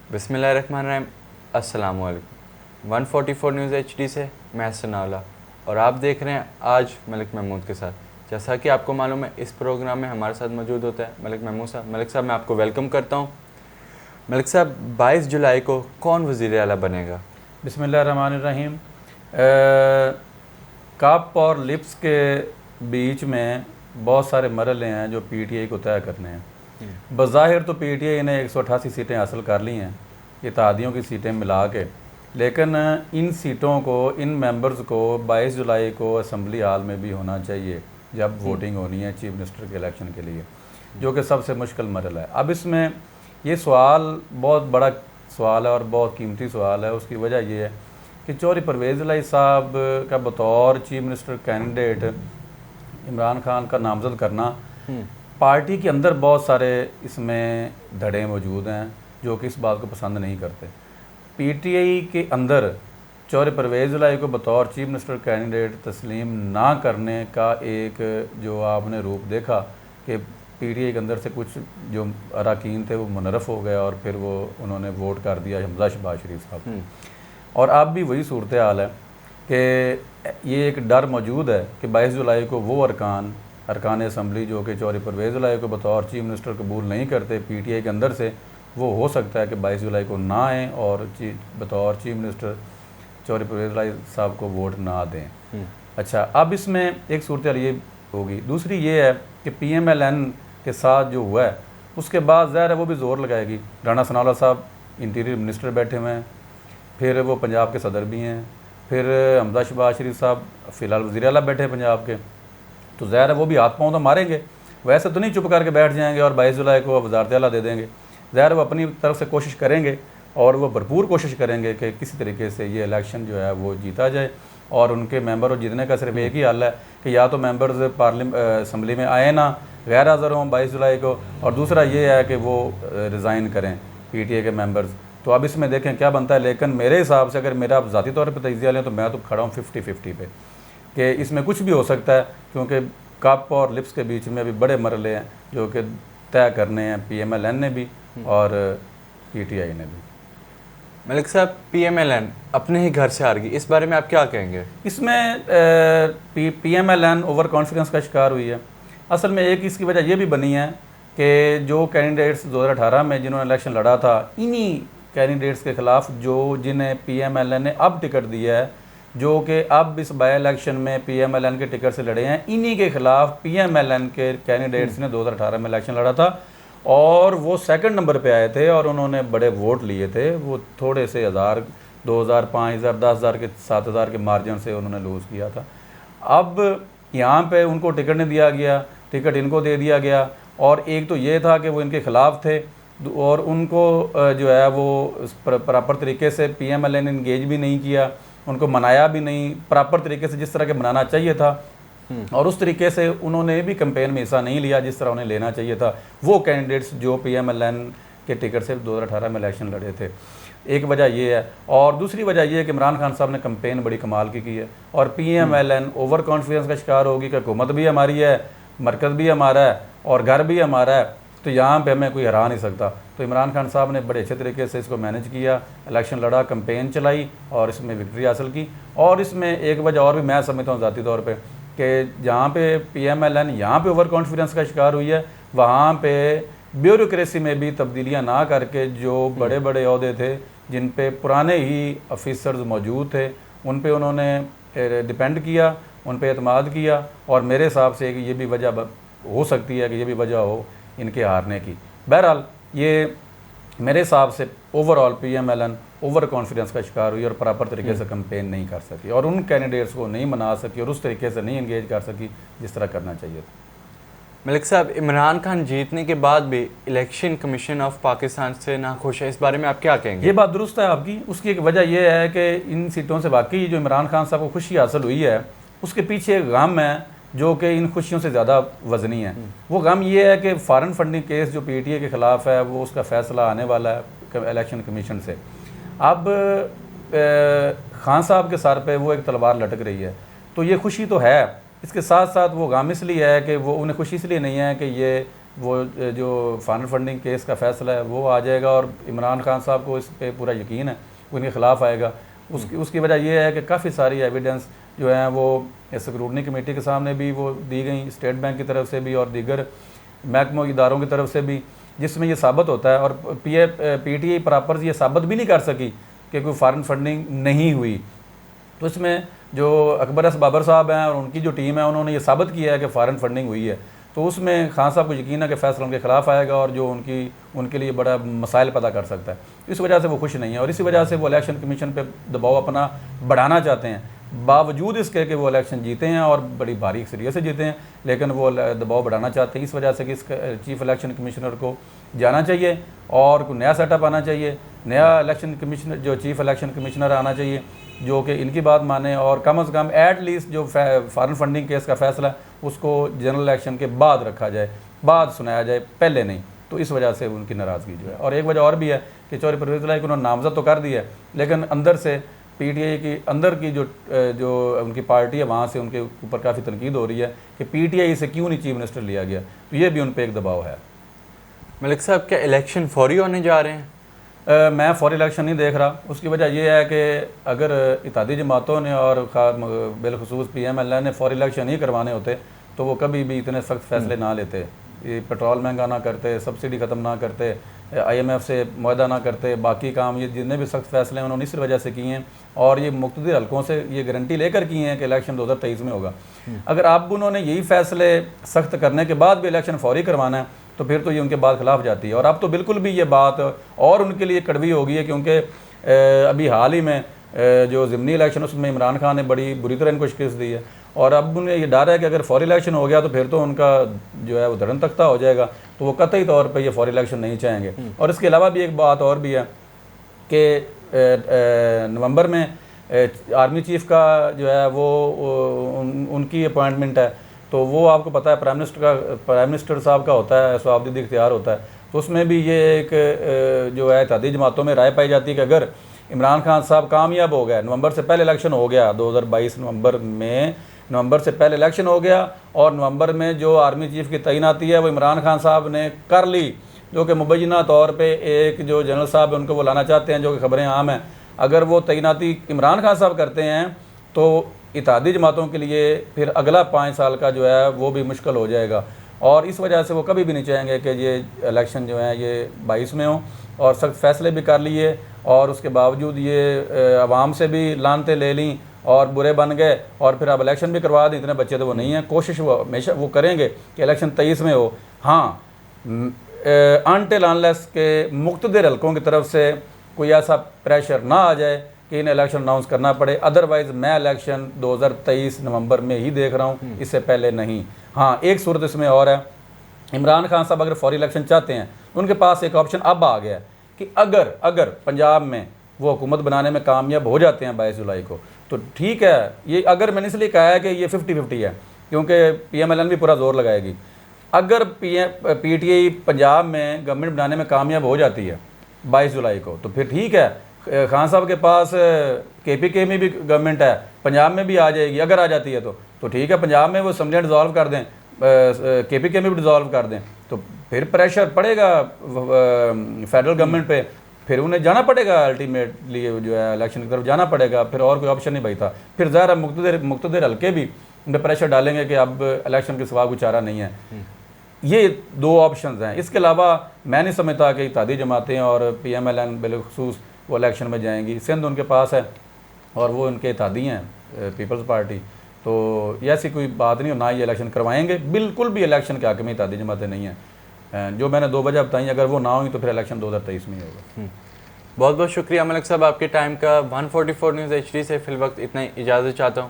बिस्मिल्लाहिर्रहमानिर्रहीम। अस्सलाम वालेकुम। 144 न्यूज़ HD से मैं सनाउल्लाह और आप देख रहे हैं आज मलिक महमूद के साथ। जैसा कि आपको मालूम है, इस प्रोग्राम में हमारे साथ मौजूद होता है मलिक महमूद साहब। मलिक साहब, मैं आपको वेलकम करता हूँ। मलिक साहब, 22 जुलाई को कौन वज़ीर आला बनेगा? बिस्मिल्लाहिर्रहमानिर्रहीम। कप और लिप्स के बीच में बहुत सारे मरहले हैं जो पीटीआई को तय करने हैं। बज़ाहिर तो पीटीआई ने 188 सीटें हासिल कर ली हैं, इत्तेहादियों की सीटें मिला के, लेकिन इन सीटों को, इन मेंबर्स को 22 जुलाई को असम्बली हाल में भी होना चाहिए जब वोटिंग होनी है चीफ मिनिस्टर के इलेक्शन के लिए, जो कि सबसे मुश्किल मरहला है। अब इसमें ये सवाल बहुत बड़ा सवाल है और बहुत कीमती सवाल है। उसकी वजह यह है कि चौधरी परवेज़ इलाही साहब का बतौर chief minister candidate Imran Khan का नामज़द करना, पार्टी के अंदर बहुत सारे इसमें धड़े मौजूद हैं जो कि इस बात को पसंद नहीं करते। पीटीआई के अंदर चौधरी परवेज़ इलाही को बतौर चीफ मिनिस्टर कैंडिडेट तस्लीम ना करने का एक जो आपने रूप देखा कि पीटीआई के अंदर से कुछ जो अरकान थे वो मुनरफ़ हो गए और फिर वो उन्होंने वोट कर दिया हमजा शहबाज शरीफ साहब। और अब भी वही सूरत हाल है कि ये एक डर मौजूद है कि 22 जुलाई को वो अरकान असम्बली जो कि चौधरी परवेज़ इलाही को बतौर चीफ मिनिस्टर कबूल नहीं करते पीटीआई के अंदर से, वो हो सकता है कि 22 जुलाई को ना आएँ और बतौर चीफ मिनिस्टर चौधरी परवेज़ इलाही साहब को वोट ना दें। अच्छा, अब इसमें एक सूरत हाल ये होगी। दूसरी ये है कि PMLN के साथ जो हुआ है उसके बाद ज़ाहिर है वो भी ज़ोर लगाएगी। राणा सनाउल्लाह साहब इंटीरियर मिनिस्टर बैठे हुए हैं, फिर वो पंजाब के सदर भी हैं, फिर हमजा शहबाज शरीफ साहब फ़िलहाल वज़ीर आला बैठे हैं पंजाब के, तो ज़ाहिर है वो भी हाथ पाँव तो मारेंगे। वैसे तो नहीं चुप करके बैठ जाएंगे और 22 जुलाई को वज़ारत आला दे देंगे। ज़ाहिर वो अपनी तरफ से कोशिश करेंगे और वो भरपूर कोशिश करेंगे कि किसी तरीके से ये इलेक्शन जो है वो जीता जाए। और उनके मेंबर और जीतने का सिर्फ एक ही हल है कि या तो मेंबर्स असम्बली में आए ना, गैर हाज़िर हों 22 जुलाई को, और दूसरा ये है कि वो रिज़ाइन करें पीटीआई के मेंबर्स। तो अब इसमें देखें क्या बनता है। लेकिन मेरे हिसाब से अगर मेरा आप ज़ाती तौर पर तजिया लें तो मैं तो खड़ा हूँ 50-50 पे कि इसमें कुछ भी हो सकता है, क्योंकि कप और लिप्स के बीच में अभी बड़े मरहले हैं जो कि तय करने हैं PMLN ने भी और PTI ने भी। मलिक साहब, PMLN अपने ही घर से हार गई, इस बारे में आप क्या कहेंगे? इसमें PMLN ओवर कॉन्फिडेंस का शिकार हुई है। असल में एक इसकी वजह यह भी बनी है कि जो कैंडिडेट्स 2018 में जिन्होंने इलेक्शन लड़ा था, इन्हीं कैंडिडेट्स के ख़िलाफ़ जिन्हें PMLN ने अब टिकट दिया है, जो कि अब इस बाई इलेक्शन में PMLN के टिकट से लड़े हैं, इन्हीं के ख़िलाफ़ PMLN के कैंडिडेट्स ने 2018 में इलेक्शन लड़ा था और वो सेकंड नंबर पे आए थे और उन्होंने बड़े वोट लिए थे। वो थोड़े से 1000, 2000, 5000, 10,000 के 7000 के मार्जिन से उन्होंने लूज़ किया था। अब यहाँ पे उनको टिकट नहीं दिया गया, टिकट इनको दे दिया गया। और एक तो ये था कि वो इनके ख़िलाफ़ थे और उनको जो है वो प्रॉपर तरीके से PMLN ने इंगेज भी नहीं किया, उनको मनाया भी नहीं प्रॉपर तरीके से जिस तरह के मनाना चाहिए था, और उस तरीके से उन्होंने भी कैंपेन में हिस्सा नहीं लिया जिस तरह उन्हें लेना चाहिए था वो कैंडिडेट्स जो PMLN के टिकट से 2018 में इलेक्शन लड़े थे। एक वजह ये है। और दूसरी वजह ये है कि इमरान खान साहब ने कैंपेन बड़ी कमाल की है और PMLN ओवर कॉन्फिडेंस का शिकार होगी कि हुकूमत भी हमारी है, मरकज़ भी हमारा है और घर भी हमारा है, तो यहाँ पे हमें कोई हरा नहीं सकता। तो इमरान खान साहब ने बड़े अच्छे तरीके से इसको मैनेज किया, इलेक्शन लड़ा, कैंपेन चलाई और इसमें विक्ट्री हासिल की। और इसमें एक वजह और भी मैं समझता हूँ ज़ाती तौर पे कि जहाँ पे PMLN यहाँ पे ओवर कॉन्फिडेंस का शिकार हुई है, वहाँ पे ब्यूरोक्रेसी में भी तब्दीलियाँ ना करके जो बड़े बड़े ओहदे थे जिन पे पुराने ही ऑफिसर्स मौजूद थे उन पे उन्होंने डिपेंड किया, उन पे एतमाद किया। और मेरे हिसाब से ये भी वजह हो सकती है कि ये भी वजह हो इनके हारने की। बहरहाल ये मेरे हिसाब से ओवरऑल PMLN ओवर कॉन्फिडेंस का शिकार हुई और प्रॉपर तरीके से कैंपेन नहीं कर सकी और उन कैंडिडेट्स को नहीं मना सकी और उस तरीके से नहीं इंगेज कर सकी जिस तरह करना चाहिए था। मलिक साहब, इमरान खान जीतने के बाद भी इलेक्शन कमीशन ऑफ पाकिस्तान से नाखुश है, इस बारे में आप क्या कहेंगे? ये बात दुरुस्त है आपकी। उसकी एक वजह यह है कि इन सीटों से वाकई जो इमरान खान साहब को खुशी हासिल हुई है उसके पीछे एक गम है जो कि इन खुशियों से ज़्यादा वज़नी है। वो गम ये है कि फ़ॉरेन फंडिंग केस जो PTI के ख़िलाफ़ है वो उसका फ़ैसला आने वाला है इलेक्शन कमीशन से। अब खान साहब के सर पे वो एक तलवार लटक रही है, तो ये खुशी तो है, इसके साथ साथ वो गम इसलिए है कि वो उन्हें खुशी इसलिए नहीं है कि ये वो जो फाइनल फंडिंग केस का फ़ैसला है वो आ जाएगा और इमरान खान साहब को इस पे पूरा यकीन है, वो इनके ख़िलाफ़ आएगा। उसकी वजह ये है कि काफ़ी सारी एविडेंस जो है वो स्क्रूटनी कमेटी के सामने भी वो दी गई, स्टेट बैंक की तरफ से भी और दीगर महकमों इदारों की तरफ से भी, जिसमें ये साबित होता है। और PTI प्रॉपर ये साबित भी नहीं कर सकी कि कोई फॉरेन फंडिंग नहीं हुई। तो इसमें जो अकबर एस बाबर साहब हैं और उनकी जो टीम है उन्होंने ये साबित किया है कि फॉरेन फंडिंग हुई है। तो उसमें खान साहब को यकीन है कि फ़ैसला उनके खिलाफ आएगा और जो उनके लिए बड़ा मसाइल पैदा कर सकता है। इस वजह से वो खुश नहीं है और इसी वजह से वो इलेक्शन कमीशन पे दबाव अपना बढ़ाना चाहते हैं, बावजूद इसके कि वो इलेक्शन जीते हैं और बड़ी भारी अक्सरियत से जीते हैं, लेकिन वो दबाव बढ़ाना चाहते हैं। इस वजह से कि इस चीफ इलेक्शन कमिश्नर को जाना चाहिए और कोई नया सेटअप आना चाहिए, नया इलेक्शन कमिश्नर जो चीफ इलेक्शन कमिश्नर आना चाहिए जो कि इनकी बात माने और कम अज़ कम एट लीस्ट जो फॉरेन फंडिंग केस का फ़ैसला उसको जनरल इलेक्शन के बाद रखा जाए, बाद सुनाया जाए, पहले नहीं। तो इस वजह से उनकी नाराज़गी जो है। और एक वजह और भी है कि चौधरी परवेज़ इलाही को उन्होंने नामज़द तो कर दिया है, लेकिन अंदर से PTI की अंदर की जो उनकी पार्टी है वहाँ से उनके ऊपर काफ़ी तनकीद हो रही है कि PTI से क्यों नहीं चीफ मिनिस्टर लिया गया। तो ये भी उन पर एक दबाव है। मलिक साहब, क्या इलेक्शन फौरी होने जा रहे हैं? मैं फौरी इलेक्शन नहीं देख रहा। उसकी वजह यह है कि अगर इत्तेहादी जमातों ने और बिलखुसूस PMLN ने फौरी इलेक्शन नहीं करवाने होते तो वो कभी भी इतने सख्त फैसले ना लेते, ये पेट्रोल महंगा ना करते, सब्सिडी ख़त्म ना करते, IMF से मुआहदा ना करते, बाकी काम ये जितने भी सख्त फैसले हैं उन्होंने इस वजह से किए हैं और ये मुख्तलिफ हल्कों से ये गारंटी लेकर किए हैं कि इलेक्शन 2023 में होगा। अगर अब उन्होंने यही फैसले सख्त करने के बाद भी इलेक्शन फौरी करवाना है तो फिर तो ये उनके बात खिलाफ जाती है। और अब तो बिल्कुल भी ये बात और उनके लिए कड़वी हो गई है, क्योंकि अभी हाल ही में जो ज़िमनी इलेक्शन उसमें इमरान खान ने बड़ी बुरी तरह इनको शिकस्त दी है और अब उन्हें ये डर है कि अगर फौरी इलेक्शन हो गया तो फिर तो उनका जो है वो धड़न तख्ता हो जाएगा, तो वो कतई तौर पर ये फौरी इलेक्शन नहीं चाहेंगे। और इसके अलावा भी एक बात और भी है कि नवंबर में आर्मी चीफ का जो है वो उनकी अपॉइंटमेंट है, तो वो आपको पता है प्राइम मिनिस्टर साहब का होता है, सवाबदीद इख्तियार होता है। तो उसमें भी ये एक जो है इत्तेहादी जमातों में राय पाई जाती है कि अगर इमरान खान साहब कामयाब हो गए, नवंबर से पहले इलेक्शन हो गया, 2022 नवंबर से पहले इलेक्शन हो गया और नवंबर में जो आर्मी चीफ की तैनाती है वो इमरान खान साहब ने कर ली, जो कि मुबैना तौर पे एक जो जनरल साहब है उनको वो लाना चाहते हैं, जो कि खबरें आम हैं। अगर वो तैनाती इमरान खान साहब करते हैं तो इत्तेहादी जमातों के लिए फिर अगला 5 साल का जो है वो भी मुश्किल हो जाएगा और इस वजह से वो कभी भी नहीं चाहेंगे कि ये इलेक्शन जो है ये 22 में हो। और सख्त फैसले भी कर लिए और उसके बावजूद ये आवाम से भी लानतें ले लीं और बुरे बन गए और फिर अब इलेक्शन भी करवा दें। इतने बच्चे तो वो नहीं हैं, कोशिश वो हमेशा वो करेंगे कि इलेक्शन 23 में हो। हाँ, अनटिल अनलेस के मुख्तलिफ हल्कों की तरफ से कोई ऐसा प्रेशर ना आ जाए कि इन्हें इलेक्शन अनाउंस करना पड़े, अदरवाइज़ मैं इलेक्शन 2023 नवंबर में ही देख रहा हूँ, इससे पहले नहीं। हाँ, एक सूरत इसमें और है, इमरान खान साहब अगर फौरी इलेक्शन चाहते हैं उनके पास एक ऑप्शन अब आ गया कि अगर पंजाब में वो हुकूमत बनाने में कामयाब हो जाते हैं 22 जुलाई को तो ठीक है। ये अगर मैंने इसलिए कहा है कि ये 50-50 है क्योंकि PMLN भी पूरा जोर लगाएगी। अगर PTI पंजाब में गवर्नमेंट बनाने में कामयाब हो जाती है 22 जुलाई को तो फिर ठीक है, खान साहब के पास KPK में भी गवर्नमेंट है, पंजाब में भी आ जाएगी। अगर आ जाती है तो ठीक है, पंजाब में वो असम्बलियाँ डिज़ोल्व कर दें, KPK में भी डिज़ोल्व कर दें, तो फिर प्रेशर पड़ेगा फेडरल गवर्नमेंट पे, फिर उन्हें जाना पड़ेगा अल्टीमेटली जो है इलेक्शन की तरफ जाना पड़ेगा, फिर और कोई ऑप्शन नहीं बचता। फिर ज़ाहिर मुख्तलिफ हल्के भी उन पर प्रेशर डालेंगे कि अब इलेक्शन के सिवा कोई चारा नहीं है। ये 2 ऑप्शंस हैं। इसके अलावा मैं नहीं समझता कि इत्तेहादी जमातें और PMLN बिलखुसूस वो इलेक्शन में जाएंगी। सिंध उनके पास है और वो उनके इत्तेहादी हैं, पीपल्स पार्टी, तो ऐसी कोई बात नहीं, ना ये इलेक्शन करवाएंगे। बिल्कुल भी इलेक्शन के हक़ में इत्तेहादी जमातें नहीं हैं। जो मैंने 2 वजह बताई, अगर वो ना हुई तो फिर इलेक्शन 2023 में ही होगा। बहुत बहुत शुक्रिया मलिक साहब आपके टाइम का। 144 न्यूज़ HD से फिल वक्त इतना ही इजाज़त चाहता हूँ।